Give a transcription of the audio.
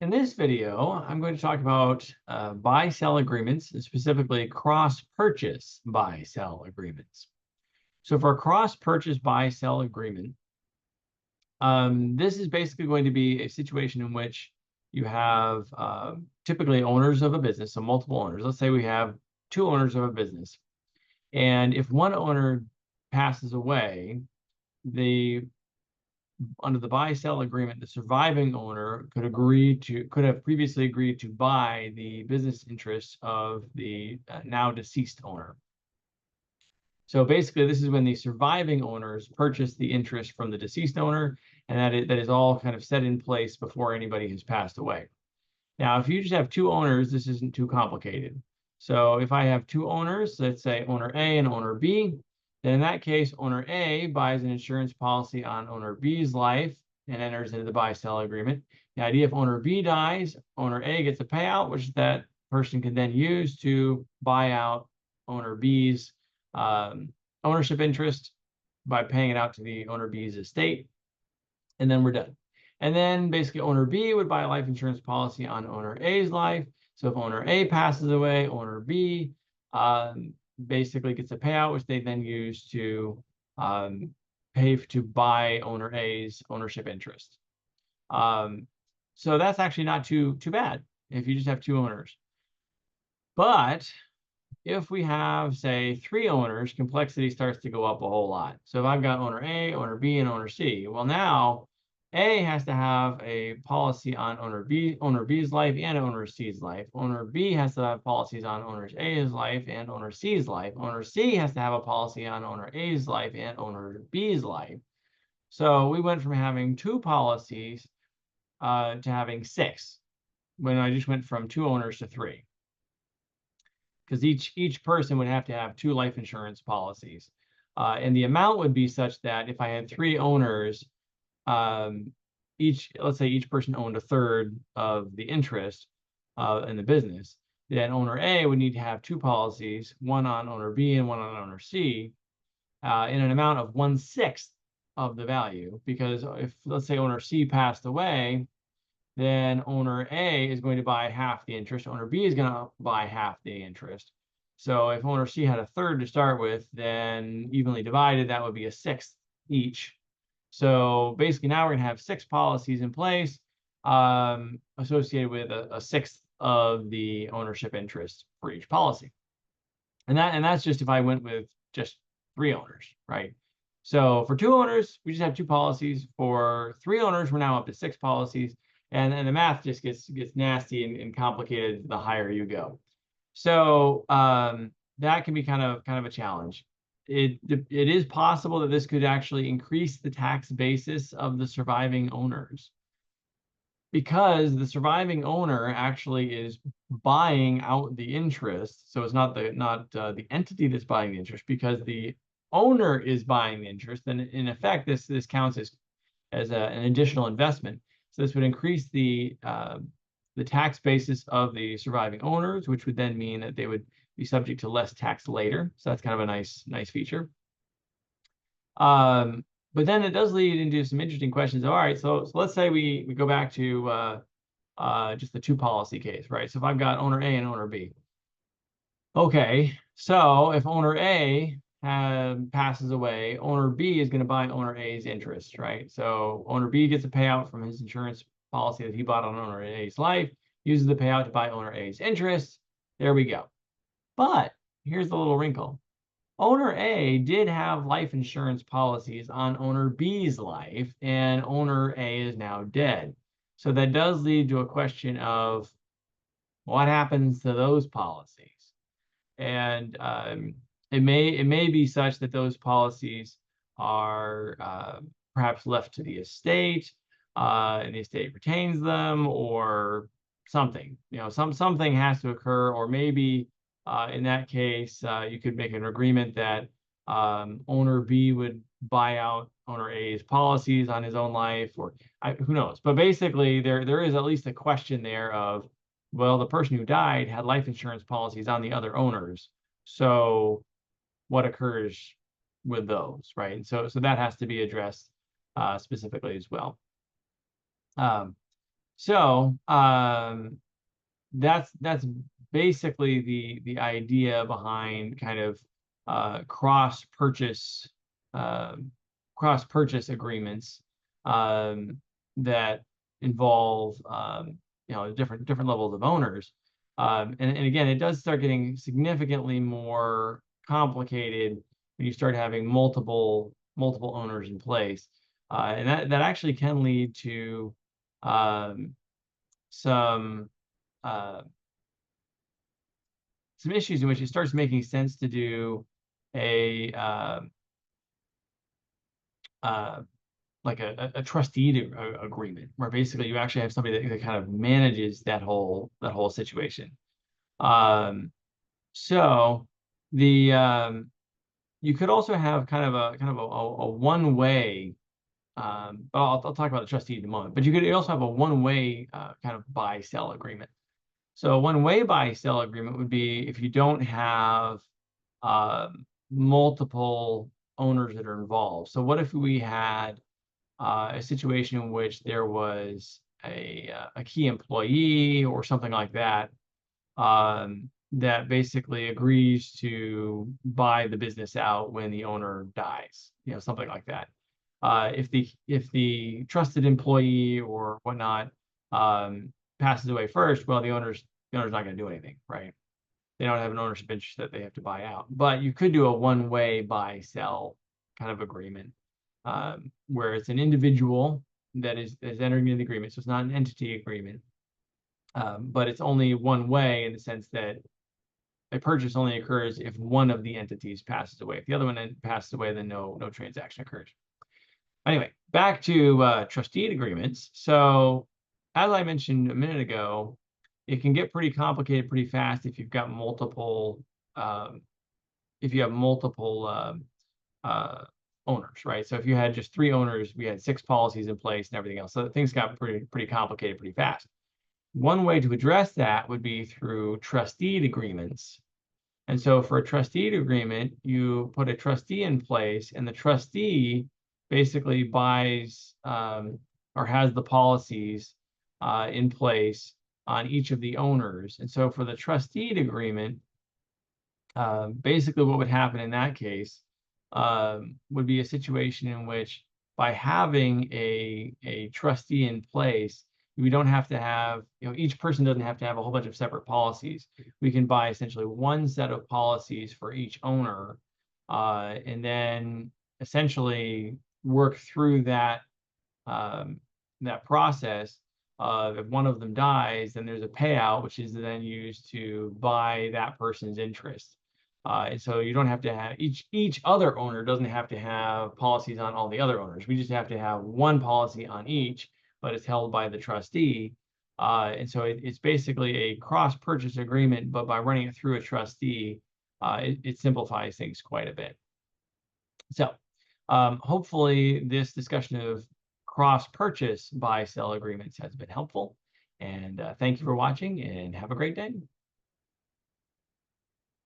In this video, I'm going to talk about buy-sell agreements, and specifically cross-purchase buy-sell agreements. So for a cross-purchase buy-sell agreement, this is basically going to be a situation in which you have typically owners of a business, so multiple owners. Let's say we have two owners of a business. And if one owner passes away, under the buy-sell agreement, the surviving owner could have previously agreed to buy the business interests of the now deceased owner. So basically, this is when the surviving owners purchase the interest from the deceased owner, and that is all kind of set in place before anybody has passed away. Now, if you just have two owners, this isn't too complicated. So if I have two owners, let's say owner A and owner B, then in that case, owner A buys an insurance policy on owner B's life and enters into the buy-sell agreement. The idea, if owner B dies, owner A gets a payout, which that person can then use to buy out owner B's ownership interest by paying it out to the owner B's estate, and then we're done. And then basically owner B would buy a life insurance policy on owner A's life. So if owner A passes away, owner B basically gets a payout, which they then use to pay to buy owner A's ownership interest. So that's actually not too bad if you just have two owners. But if we have, say, three owners, complexity starts to go up a whole lot. So if I've got owner A, owner B, and owner C, well, now A has to have a policy on owner B's life and owner C's life. Owner B has to have policies on owner A's life and owner C's life. Owner C has to have a policy on owner A's life and owner B's life. So we went from having two policies to having six, when I just went from two owners to three, because each person would have to have two life insurance policies. And the amount would be such that if I had three owners, let's say each person owned a third of the interest in the business, then owner A would need to have two policies, one on owner B and one on owner C, in an amount of 1/6 of the value. Because if, let's say, owner C passed away, then owner A is going to buy half the interest. Owner B is going to buy half the interest. So if owner C had a third to start with, then evenly divided, that would be 1/6 each. So basically now we're going to have six policies in place associated with a sixth of the ownership interest for each policy. And that's just if I went with just three owners, right? So for two owners, we just have two policies. For three owners, we're now up to six policies. And the math just gets nasty and complicated the higher you go. So that can be kind of a challenge. It is possible that this could actually increase the tax basis of the surviving owners, because the surviving owner actually is buying out the interest. So it's not the entity that's buying the interest, because the owner is buying the interest. Then in effect, this counts as an additional investment. So this would increase the tax basis of the surviving owners, which would then mean that they would be subject to less tax later. So that's kind of a nice feature. But then it does lead into some interesting questions. All right, so let's say we go back to just the two policy case, right? So if I've got owner A and owner B. Okay, so if owner A passes away, owner B is going to buy owner A's interest, right? So owner B gets a payout from his insurance policy that he bought on owner A's life, uses the payout to buy owner A's interest. There we go. But here's the little wrinkle. Owner A did have life insurance policies on owner B's life, and owner A is now dead. So that does lead to a question of what happens to those policies. And it may be such that those policies are perhaps left to the estate, and the estate retains them, or something. Something has to occur, or maybe in that case, you could make an agreement that owner B would buy out owner A's policies on his own life, or who knows. But basically, there is at least a question there of, well, the person who died had life insurance policies on the other owners. So what occurs with those, right? And so that has to be addressed specifically as well. So that's basically the idea behind kind of cross purchase agreements that involve different levels of owners. And again, it does start getting significantly more complicated when you start having multiple owners in place, and that actually can lead to some issues in which it starts making sense to do a like a trustee agreement, where basically you actually have somebody that kind of manages that whole situation. So the you could also have kind of a one-way. But I'll talk about the trustee in a moment. But you could also have a one-way kind of buy-sell agreement. So a one-way buy-sell agreement would be if you don't have multiple owners that are involved. So what if we had a situation in which there was a key employee or something like that that basically agrees to buy the business out when the owner dies, something like that. If the trusted employee or whatnot passes away first, well, the owner's not going to do anything, right? They don't have an ownership interest that they have to buy out. But you could do a one-way buy-sell kind of agreement, where it's an individual that is entering into the agreement. So it's not an entity agreement, but it's only one way in the sense that a purchase only occurs if one of the entities passes away. If the other one passes away, then no transaction occurs. Anyway, back to trustee agreements. So as I mentioned a minute ago, it can get pretty complicated pretty fast if you've got multiple owners, right? So if you had just 3 owners, we had 6 policies in place and everything else. So things got pretty complicated pretty fast. One way to address that would be through trustee agreements. And so for a trustee agreement, you put a trustee in place, and the trustee basically buys or has the policies in place on each of the owners. And so for the trustee agreement, basically what would happen in that case would be a situation in which, by having a trustee in place, we don't have to have, each person doesn't have to have a whole bunch of separate policies. We can buy essentially one set of policies for each owner, and then essentially work through that process. If one of them dies, then there's a payout, which is then used to buy that person's interest. And so you don't have to have each other owner doesn't have to have policies on all the other owners. We just have to have one policy on each, but it's held by the trustee. And so it's basically a cross-purchase agreement, but by running it through a trustee, it simplifies things quite a bit. So hopefully this discussion of cross-purchase buy-sell agreements has been helpful. And thank you for watching, and have a great day.